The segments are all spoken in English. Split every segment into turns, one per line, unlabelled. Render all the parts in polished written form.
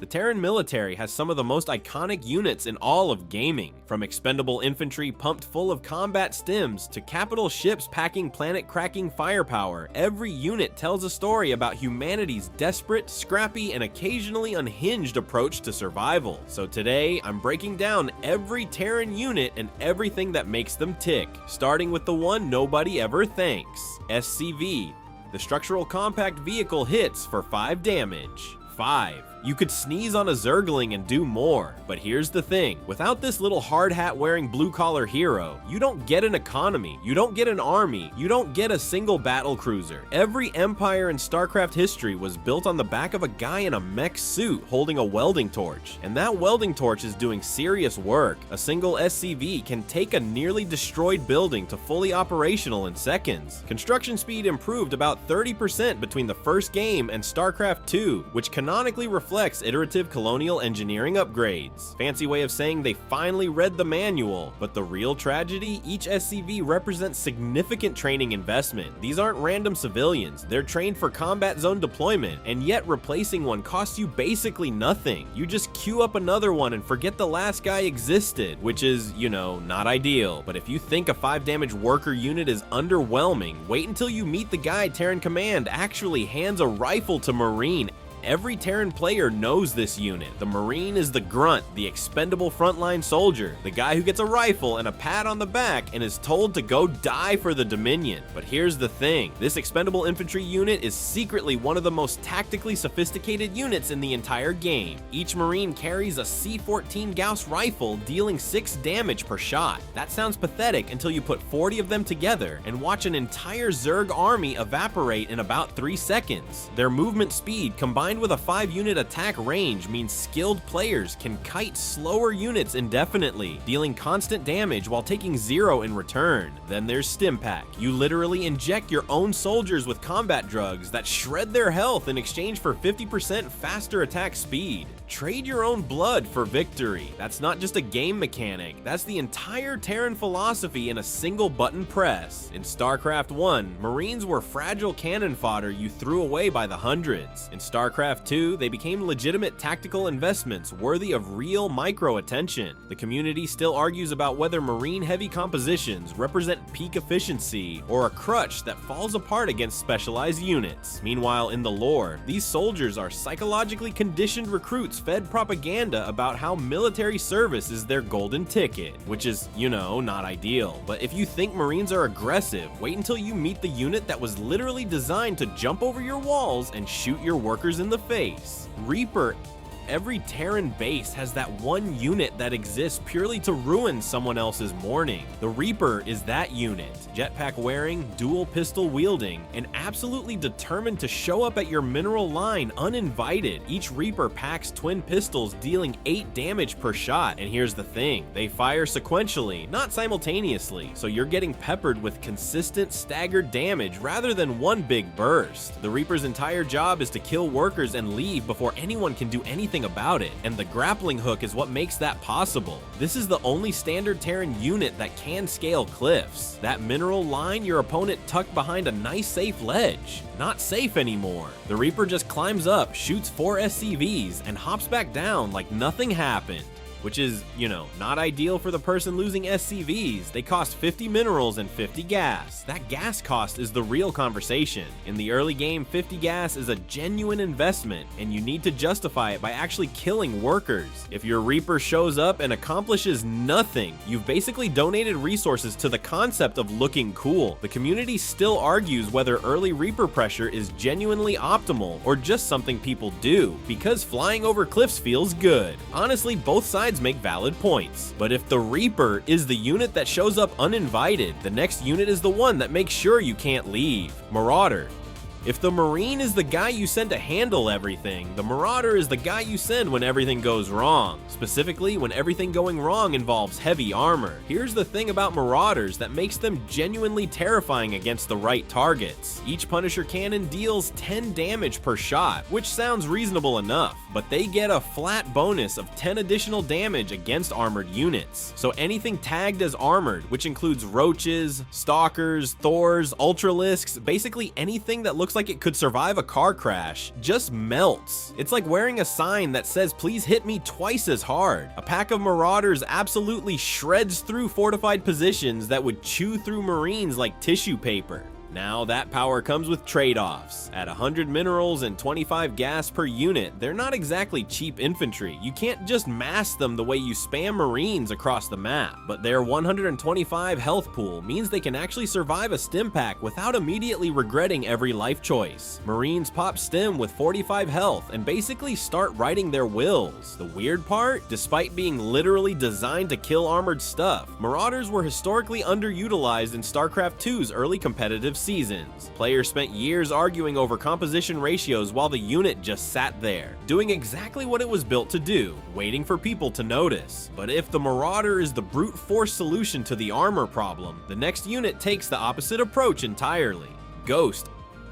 The Terran military has some of the most iconic units in all of gaming, from expendable infantry pumped full of combat stims to capital ships packing planet-cracking firepower. Every unit tells a story about humanity's desperate, scrappy, and occasionally unhinged approach to survival. So today, I'm breaking down every Terran unit and everything that makes them tick, starting with the one nobody ever thanks, SCV. The structural compact vehicle hits for 5 damage. 5. You could sneeze on a Zergling and do more, but here's the thing. Without this little hard hat wearing blue collar hero, you don't get an economy, you don't get an army, you don't get a single battlecruiser. Every empire in StarCraft history was built on the back of a guy in a mech suit holding a welding torch, and that welding torch is doing serious work. A single SCV can take a nearly destroyed building to fully operational in seconds. Construction speed improved about 30% between the first game and StarCraft 2, which canonically reflects iterative colonial engineering upgrades. Fancy way of saying they finally read the manual, but the real tragedy, each SCV represents significant training investment. These aren't random civilians, they're trained for combat zone deployment, and yet replacing one costs you basically nothing. You just queue up another one and forget the last guy existed, which is, you know, not ideal. But if you think a 5 damage worker unit is underwhelming, wait until you meet the guy Terran Command actually hands a rifle to Marine. Every Terran player knows this unit. The Marine is the grunt, the expendable frontline soldier, the guy who gets a rifle and a pat on the back and is told to go die for the Dominion. But here's the thing, this expendable infantry unit is secretly one of the most tactically sophisticated units in the entire game. Each Marine carries a C-14 Gauss rifle, dealing 6 damage per shot. That sounds pathetic until you put 40 of them together and watch an entire Zerg army evaporate in about 3 seconds. Their movement speed combined with a 5-unit attack range means skilled players can kite slower units indefinitely, dealing constant damage while taking 0 in return. Then there's Stimpack. You literally inject your own soldiers with combat drugs that shred their health in exchange for 50% faster attack speed. Trade your own blood for victory. That's not just a game mechanic, that's the entire Terran philosophy in a single button press. In StarCraft 1, Marines were fragile cannon fodder you threw away by the hundreds. In StarCraft 2, they became legitimate tactical investments worthy of real micro attention. The community still argues about whether Marine heavy compositions represent peak efficiency or a crutch that falls apart against specialized units. Meanwhile, in the lore, these soldiers are psychologically conditioned recruits fed propaganda about how military service is their golden ticket, which is, you know, not ideal. But if you think Marines are aggressive, wait until you meet the unit that was literally designed to jump over your walls and shoot your workers in the face. Reaper. Every Terran base has that one unit that exists purely to ruin someone else's morning. The Reaper is that unit. Jetpack wearing, dual pistol wielding, and absolutely determined to show up at your mineral line uninvited. Each Reaper packs twin pistols dealing 8 damage per shot. And here's the thing, they fire sequentially, not simultaneously, so you're getting peppered with consistent staggered damage rather than one big burst. The Reaper's entire job is to kill workers and leave before anyone can do anything about it, and the grappling hook is what makes that possible. This is the only standard Terran unit that can scale cliffs. That mineral line your opponent tucked behind a nice safe ledge. Not safe anymore. The Reaper just climbs up, shoots 4 SCVs, and hops back down like nothing happened. Which is, you know, not ideal for the person losing SCVs. They cost 50 minerals and 50 gas. That gas cost is the real conversation. In the early game, 50 gas is a genuine investment, and you need to justify it by actually killing workers. If your Reaper shows up and accomplishes nothing, you've basically donated resources to the concept of looking cool. The community still argues whether early Reaper pressure is genuinely optimal or just something people do, because flying over cliffs feels good. Honestly, both sides make valid points. But if the Reaper is the unit that shows up uninvited, the next unit is the one that makes sure you can't leave. Marauder. If the Marine is the guy you send to handle everything, the Marauder is the guy you send when everything goes wrong. Specifically, when everything going wrong involves heavy armor. Here's the thing about Marauders that makes them genuinely terrifying against the right targets. Each Punisher cannon deals 10 damage per shot, which sounds reasonable enough, but they get a flat bonus of 10 additional damage against armored units. So anything tagged as armored, which includes roaches, stalkers, Thors, ultralisks, basically anything that looks looks like it could survive a car crash, just melts. It's like wearing a sign that says, "Please hit me twice as hard." A pack of Marauders absolutely shreds through fortified positions that would chew through Marines like tissue paper. Now, that power comes with trade-offs. At 100 minerals and 25 gas per unit, they're not exactly cheap infantry. You can't just mass them the way you spam Marines across the map. But their 125 health pool means they can actually survive a stim pack without immediately regretting every life choice. Marines pop stim with 45 health and basically start writing their wills. The weird part? Despite being literally designed to kill armored stuff, Marauders were historically underutilized in StarCraft 2's early competitive seasons. Players spent years arguing over composition ratios while the unit just sat there, doing exactly what it was built to do, waiting for people to notice. But if the Marauder is the brute force solution to the armor problem, the next unit takes the opposite approach entirely. Ghost.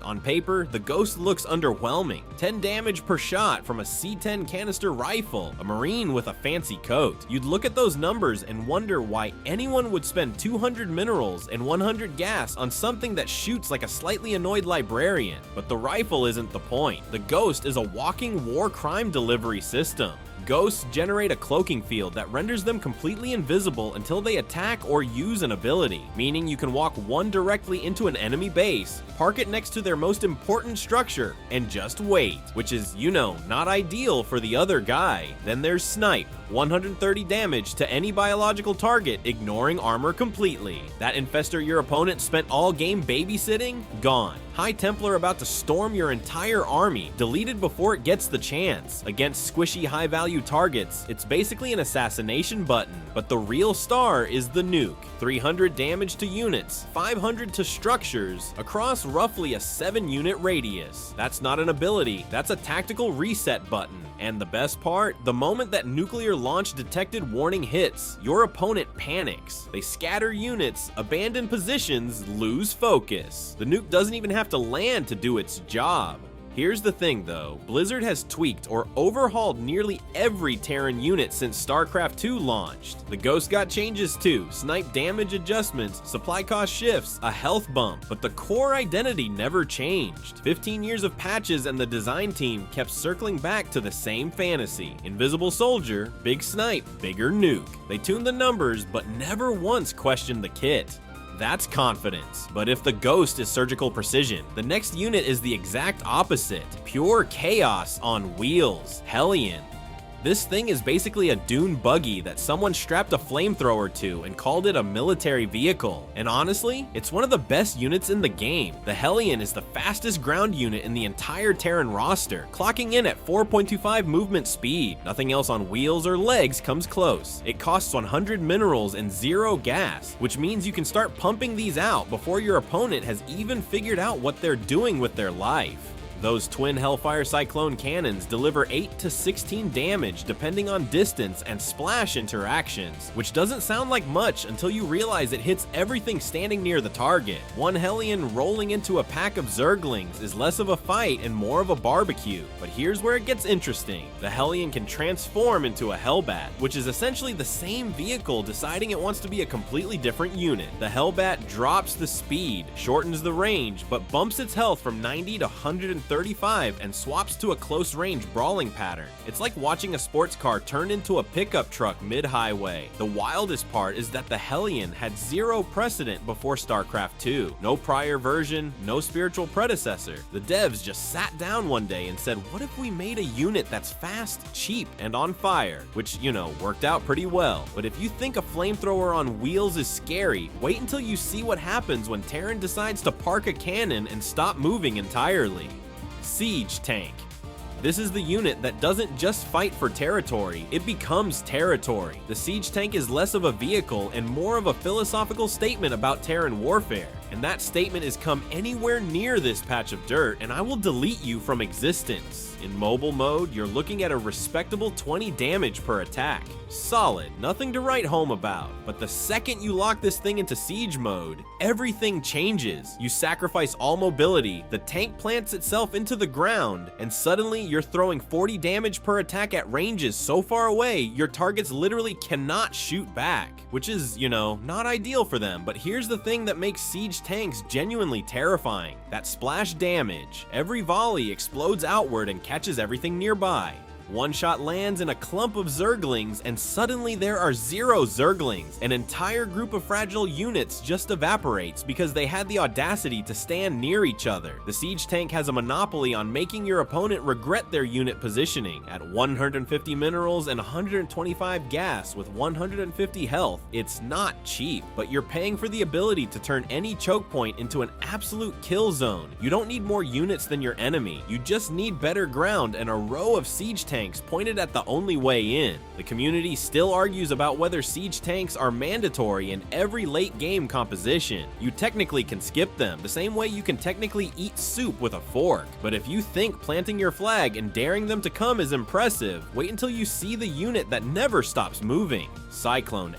On paper, the Ghost looks underwhelming. 10 damage per shot from a C10 canister rifle, a Marine with a fancy coat. You'd look at those numbers and wonder why anyone would spend 200 minerals and 100 gas on something that shoots like a slightly annoyed librarian. But the rifle isn't the point. The Ghost is a walking war crime delivery system. Ghosts generate a cloaking field that renders them completely invisible until they attack or use an ability, meaning you can walk one directly into an enemy base, park it next to their most important structure, and just wait, which is, you know, not ideal for the other guy. Then there's Snipe, 130 damage to any biological target, ignoring armor completely. That infestor your opponent spent all game babysitting? Gone. High Templar about to storm your entire army, deleted before it gets the chance. Against squishy high-value targets, it's basically an assassination button, but the real star is the nuke. 300 damage to units, 500 to structures, across roughly a 7-unit radius. That's not an ability, that's a tactical reset button. And the best part? The moment that nuclear launch detected warning hits, your opponent panics. They scatter units, abandon positions, lose focus. The nuke doesn't even have to land to do its job. Here's the thing though, Blizzard has tweaked or overhauled nearly every Terran unit since StarCraft 2 launched. The Ghost got changes too, snipe damage adjustments, supply cost shifts, a health bump, but the core identity never changed. 15 years of patches and the design team kept circling back to the same fantasy. Invisible soldier, big snipe, bigger nuke. They tuned the numbers but never once questioned the kit. That's confidence. But if the Ghost is surgical precision, the next unit is the exact opposite. Pure chaos on wheels. Hellion. This thing is basically a dune buggy that someone strapped a flamethrower to and called it a military vehicle. And honestly, it's one of the best units in the game. The Hellion is the fastest ground unit in the entire Terran roster, clocking in at 4.25 movement speed. Nothing else on wheels or legs comes close. It costs 100 minerals and 0 gas, which means you can start pumping these out before your opponent has even figured out what they're doing with their life. Those twin Hellfire Cyclone cannons deliver 8 to 16 damage depending on distance and splash interactions, which doesn't sound like much until you realize it hits everything standing near the target. One Hellion rolling into a pack of Zerglings is less of a fight and more of a barbecue, but here's where it gets interesting. The Hellion can transform into a Hellbat, which is essentially the same vehicle deciding it wants to be a completely different unit. The Hellbat drops the speed, shortens the range, but bumps its health from 90 to 135 and swaps to a close-range brawling pattern. It's like watching a sports car turn into a pickup truck mid-highway. The wildest part is that the Hellion had 0 precedent before StarCraft 2. No prior version, no spiritual predecessor. The devs just sat down one day and said, what if we made a unit that's fast, cheap, and on fire? Which, you know, worked out pretty well. But if you think a flamethrower on wheels is scary, wait until you see what happens when Terran decides to park a cannon and stop moving entirely. Siege Tank. This is the unit that doesn't just fight for territory, it becomes territory. The Siege Tank is less of a vehicle and more of a philosophical statement about Terran warfare. And that statement has come anywhere near this patch of dirt, and I will delete you from existence. In mobile mode, you're looking at a respectable 20 damage per attack. Solid, nothing to write home about. But the second you lock this thing into siege mode, everything changes. You sacrifice all mobility, the tank plants itself into the ground, and suddenly you're throwing 40 damage per attack at ranges so far away, your targets literally cannot shoot back. Which is, you know, not ideal for them, but here's the thing that makes siege tanks genuinely terrifying. That splash damage. Every volley explodes outward and catches everything nearby. One shot lands in a clump of Zerglings, and suddenly there are 0 Zerglings. An entire group of fragile units just evaporates because they had the audacity to stand near each other. The siege tank has a monopoly on making your opponent regret their unit positioning. At 150 minerals and 125 gas with 150 health, it's not cheap, but you're paying for the ability to turn any choke point into an absolute kill zone. You don't need more units than your enemy, you just need better ground and a row of siege tanks pointed at the only way in. The community still argues about whether siege tanks are mandatory in every late game composition. You technically can skip them, the same way you can technically eat soup with a fork. But if you think planting your flag and daring them to come is impressive, wait until you see the unit that never stops moving. Cyclone.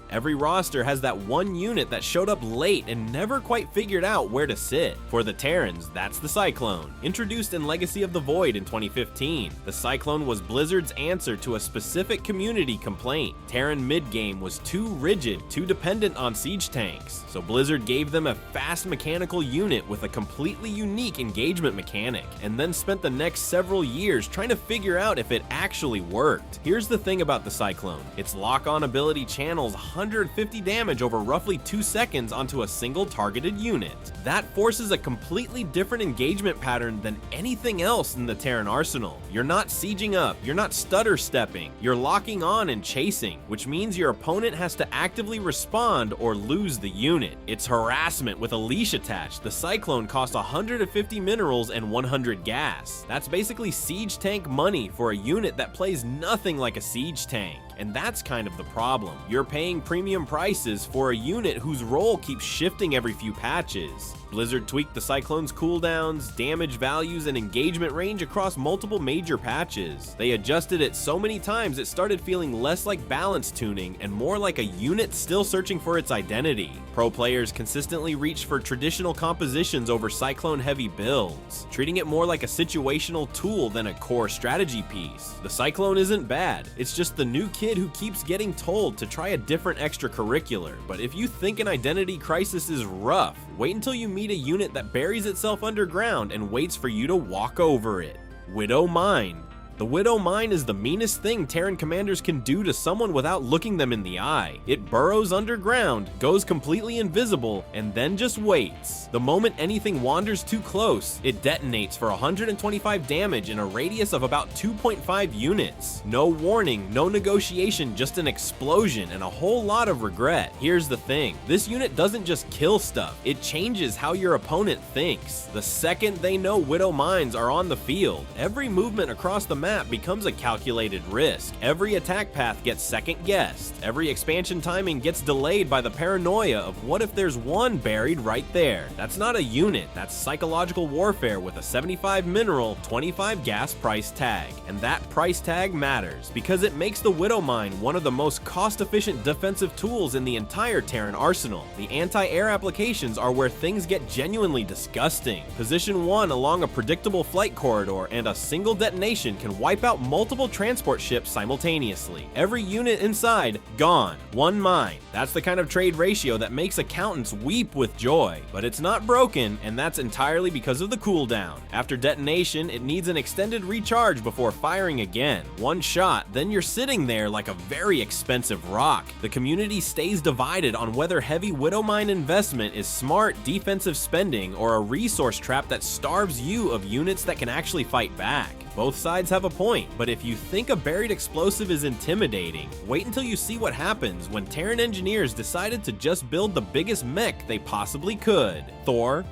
Every roster has that one unit that showed up late and never quite figured out where to sit. For the Terrans, that's the Cyclone. Introduced in Legacy of the Void in 2015, the Cyclone was Blizzard's answer to a specific community complaint. Terran mid-game was too rigid, too dependent on siege tanks, so Blizzard gave them a fast mechanical unit with a completely unique engagement mechanic, and then spent the next several years trying to figure out if it actually worked. Here's the thing about the Cyclone, its lock-on ability channels 150 damage over roughly 2 seconds onto a single targeted unit. That forces a completely different engagement pattern than anything else in the Terran arsenal. You're not sieging up, you're not stutter stepping, you're locking on and chasing, which means your opponent has to actively respond or lose the unit. It's harassment with a leash attached. The Cyclone costs 150 minerals and 100 gas. That's basically siege tank money for a unit that plays nothing like a siege tank. And that's kind of the problem. You're paying premium prices for a unit whose role keeps shifting every few patches. Blizzard tweaked the Cyclone's cooldowns, damage values, and engagement range across multiple major patches. They adjusted it so many times it started feeling less like balance tuning and more like a unit still searching for its identity. Pro players consistently reached for traditional compositions over Cyclone-heavy builds, treating it more like a situational tool than a core strategy piece. The Cyclone isn't bad, it's just the new kid who keeps getting told to try a different extracurricular. But if you think an identity crisis is rough, wait until you meet a unit that buries itself underground and waits for you to walk over it. Widow Mine. The Widow Mine is the meanest thing Terran commanders can do to someone without looking them in the eye. It burrows underground, goes completely invisible, and then just waits. The moment anything wanders too close, it detonates for 125 damage in a radius of about 2.5 units. No warning, no negotiation, just an explosion and a whole lot of regret. Here's the thing, this unit doesn't just kill stuff, it changes how your opponent thinks. The second they know Widow Mines are on the field, every movement across the map becomes a calculated risk. Every attack path gets second guessed. Every expansion timing gets delayed by the paranoia of what if there's one buried right there. That's not a unit, that's psychological warfare with a 75 mineral, 25 gas price tag. And that price tag matters because it makes the Widow Mine one of the most cost-efficient defensive tools in the entire Terran arsenal. The anti-air applications are where things get genuinely disgusting. Position 1 along a predictable flight corridor and a single detonation can wipe out multiple transport ships simultaneously. Every unit inside, gone. One mine. That's the kind of trade ratio that makes accountants weep with joy. But it's not broken, and that's entirely because of the cooldown. After detonation, it needs an extended recharge before firing again. One shot, then you're sitting there like a very expensive rock. The community stays divided on whether heavy Widow Mine investment is smart defensive spending or a resource trap that starves you of units that can actually fight back. Both sides have a point, but if you think a buried explosive is intimidating, wait until you see what happens when Terran engineers decided to just build the biggest mech they possibly could. Thor.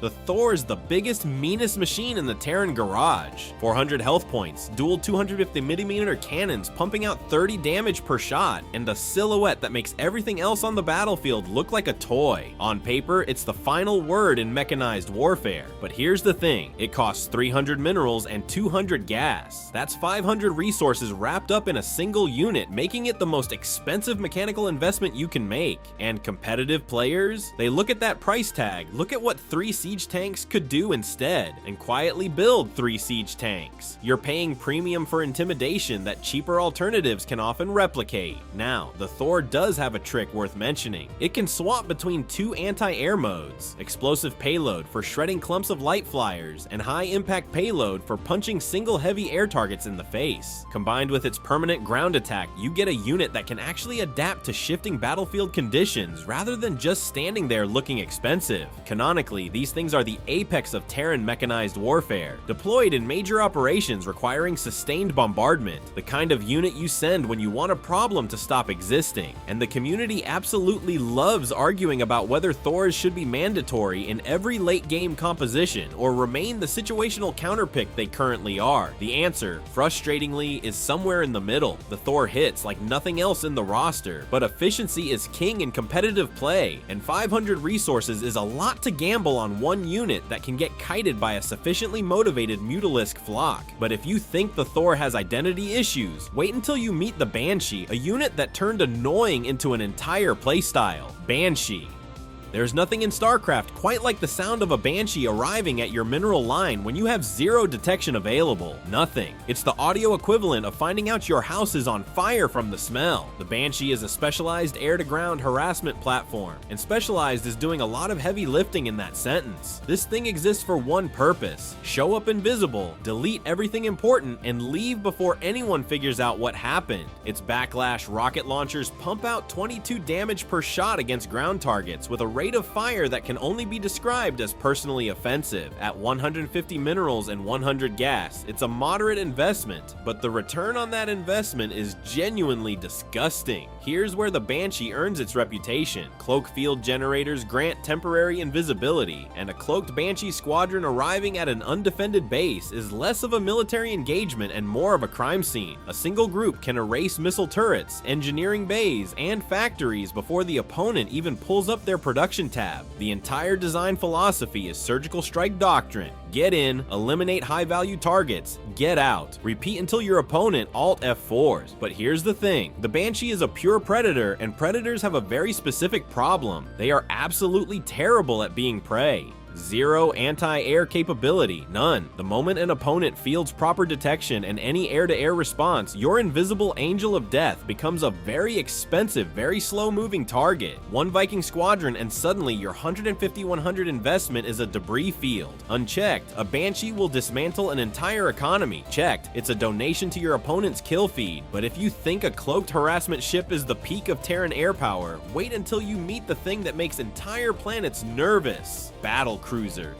The Thor is the biggest, meanest machine in the Terran garage. 400 health points, dual 250mm cannons pumping out 30 damage per shot, and a silhouette that makes everything else on the battlefield look like a toy. On paper, it's the final word in mechanized warfare. But here's the thing, it costs 300 minerals and 200 gas. That's 500 resources wrapped up in a single unit, making it the most expensive mechanical investment you can make. And competitive players? They look at that price tag, look at what 3 siege tanks could do instead, and quietly build 3 siege tanks. You're paying premium for intimidation that cheaper alternatives can often replicate. Now, the Thor does have a trick worth mentioning. It can swap between 2 anti-air modes, explosive payload for shredding clumps of light flyers, and high impact payload for punching single heavy air targets in the face. Combined with its permanent ground attack, you get a unit that can actually adapt to shifting battlefield conditions rather than just standing there looking expensive. Canonically, these things are the apex of Terran mechanized warfare, deployed in major operations requiring sustained bombardment, the kind of unit you send when you want a problem to stop existing. And the community absolutely loves arguing about whether Thors should be mandatory in every late game composition or remain the situational counterpick they currently are. The answer, frustratingly, is somewhere in the middle. The Thor hits like nothing else in the roster, but efficiency is king in competitive play, and 500 resources is a lot to gamble on one unit that can get kited by a sufficiently motivated Mutalisk flock. But if you think the Thor has identity issues, wait until you meet the Banshee, a unit that turned annoying into an entire playstyle. Banshee. There's nothing in StarCraft quite like the sound of a Banshee arriving at your mineral line when you have 0 detection available. Nothing. It's the audio equivalent of finding out your house is on fire from the smell. The Banshee is a specialized air-to-ground harassment platform, and specialized is doing a lot of heavy lifting in that sentence. This thing exists for one purpose: show up invisible, delete everything important, and leave before anyone figures out what happened. Its backlash rocket launchers pump out 22 damage per shot against ground targets with a rate of fire that can only be described as personally offensive. At 150 minerals and 100 gas, it's a moderate investment, but the return on that investment is genuinely disgusting. Here's where the Banshee earns its reputation. Cloak field generators grant temporary invisibility, and a cloaked Banshee squadron arriving at an undefended base is less of a military engagement and more of a crime scene. A single group can erase missile turrets, engineering bays, and factories before the opponent even pulls up their production tab. The entire design philosophy is surgical strike doctrine. Get in, eliminate high-value targets, get out. Repeat until your opponent Alt F4s. But here's the thing, the Banshee is a pure predator, and predators have a very specific problem. They are absolutely terrible at being prey. 0 anti-air capability, none. The moment an opponent fields proper detection and any air-to-air response, your invisible angel of death becomes a very expensive, very slow-moving target. One Viking squadron and suddenly your 150-100 investment is a debris field. Unchecked, a Banshee will dismantle an entire economy. Checked, it's a donation to your opponent's kill feed. But if you think a cloaked harassment ship is the peak of Terran air power, wait until you meet the thing that makes entire planets nervous. Battlecruiser.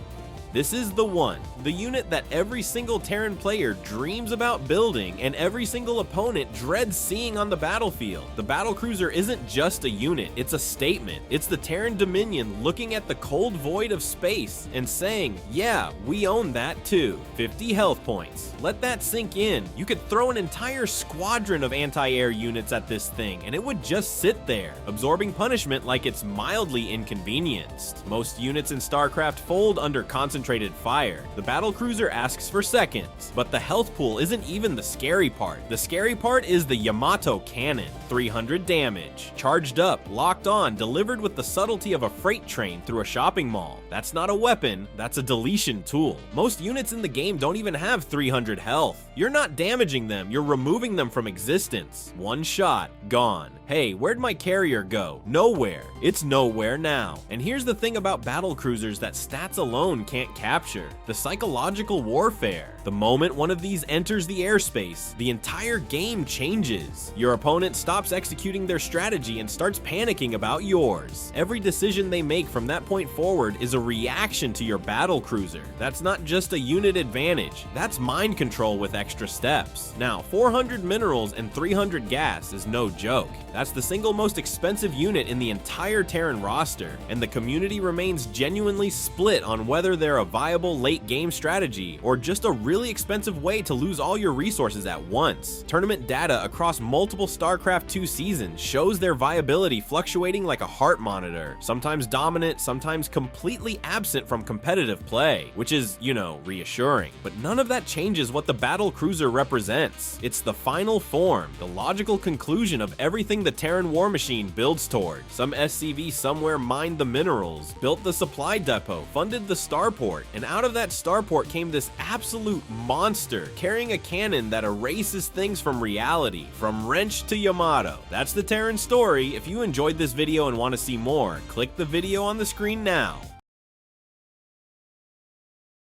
This is the one, the unit that every single Terran player dreams about building and every single opponent dreads seeing on the battlefield. The Battlecruiser isn't just a unit, it's a statement. It's the Terran Dominion looking at the cold void of space and saying, yeah, we own that too. 50 health points. Let that sink in. You could throw an entire squadron of anti-air units at this thing and it would just sit there, absorbing punishment like it's mildly inconvenienced. Most units in StarCraft fold under concentrated fire. The Battlecruiser asks for seconds, but the health pool isn't even the scary part. The scary part is the Yamato cannon. 300 damage. Charged up, locked on, delivered with the subtlety of a freight train through a shopping mall. That's not a weapon, that's a deletion tool. Most units in the game don't even have 300 health. You're not damaging them, you're removing them from existence. One shot, gone. Hey, where'd my carrier go? Nowhere. It's nowhere now. And here's the thing about battlecruisers that stats alone can't capture: the psychological warfare. The moment one of these enters the airspace, the entire game changes. Your opponent stops executing their strategy and starts panicking about yours. Every decision they make from that point forward is a reaction to your battlecruiser. That's not just a unit advantage, that's mind control with extra steps. Now, 400 minerals and 300 gas is no joke. That's the single most expensive unit in the entire Terran roster, and the community remains genuinely split on whether they're a viable late game strategy or just a really expensive way to lose all your resources at once. Tournament data across multiple StarCraft 2 seasons shows their viability fluctuating like a heart monitor, sometimes dominant, sometimes completely absent from competitive play, which is, you know, reassuring. But none of that changes what the Battlecruiser represents. It's the final form, the logical conclusion of everything the Terran war machine builds toward. Some SCV somewhere mined the minerals, built the supply depot, funded the starport, and out of that starport came this absolute monster carrying a cannon that erases things from reality, from Wrench to Yamato. That's the Terran story. If you enjoyed this video and want to see more, click the video on the screen now.